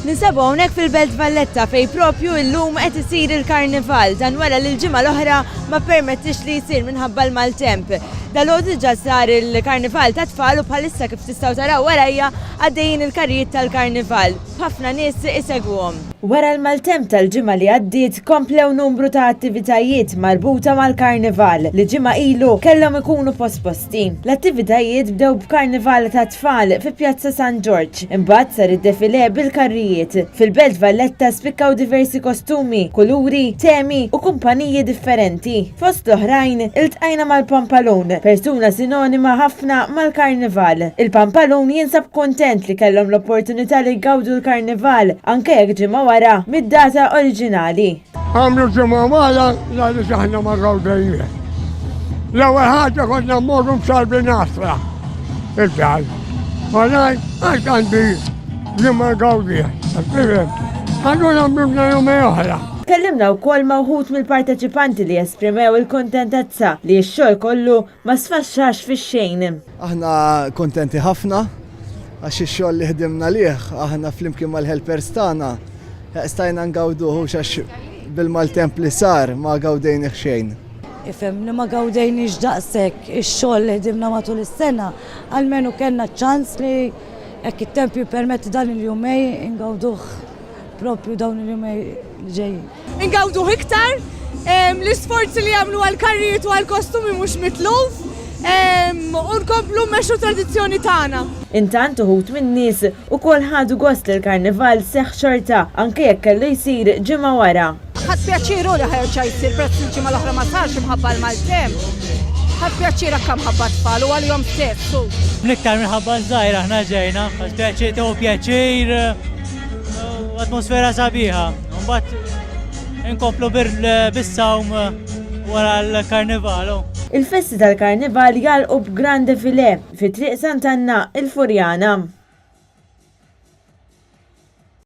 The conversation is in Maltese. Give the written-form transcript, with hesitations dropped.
Ninsabu hawnhekk fil-Belt Valletta fej propju llum qed isir il-karnival dan wara li l-ġimgħa l-oħra ma permettix li jsir minħabba l-maltemp. Dalgħodu ġa sar il-karnival ta' tfal u bħalissa kif tistgħu taraw warajja għaddejjin il-karrijiet tal-karnival. Ħafna nies isegwhom. Wara l-maltemp tal-ġimgħa li għaddiet komplew numru ta' attivitajiet marbuta mal-karnival li ġimgħa ilu kellhom ikunu posposti. L-attivitajiet bdew b'karnival ta' tfal fi Pjazza San George. Imbagħad sar id-defilé bil-karrijiet. Fil-Belt Valletta spikkaw diversi kostumi, kuluri, temi u kumpaniji differenti. Fost l-oħrajn iltqajna mal-Pampalun, persuna sinonima ħafna mal-karnival. Il-Pampalun jinsab kontent li kellhom l-opportunità li jgawdu l-karnival anke jekk ġimgħa wara mid-data oriġinali. Għamlu ġimgħa wara li aħna ma gawdejniex. L-ewwel ħaġa konna mmorru b'Salbi Nasra il-ġal. Malaj għax għandi ġimgħa gawdiex. Allura mbibna jumej oħra. Kellimna wkoll ma' wħud mill-parteċipanti li esprimew il-kontentezza li x-xogħol kollu ma sfaxxax fix-xejn. Aħna kontenti ħafna għax ix-xogħol li ħdimna lih aħna flimkien mal-helpers tagħna stajna ngawduh għax bil-maltemp li sar ma gawdejniex xejn. Ifhem li ma gawdejniex daqshekk ix-xogħol li ħdimna matul is-sena, almenu kellna ċans li jekk it-temp jippermetti dan il-jumej ingawduh propju dawn il-jumej li ġejjin. Ingawduh iktar, l-isforzi li jagħmlu għall-karrijiet u għall-kostumi mhux mitluf, u nkomplu mmexxu tradizzjoni tagħna. Intant uħud min-nies ukoll ħadu gost li l-karnival seħħ xorta anke jekk kellu jsir ġimgħa wara. Ħadd pjaċieru li ħerġa' jsir prezz il-ġimgħa l-oħra ma sarx imħabba l-maltemp. Ħadd pjaċira kemm ħabba tfal u għalihom stess. L-iktar minħabba żgħira aħna ġejna, għax pjaċir atmosfera sabiħa. Mbagħad inkomplu bis-sawm wara l-karnival. Il-festi tal-karnival jalqu b'grand defilé fi Triq Sant'Anna il-Furjana.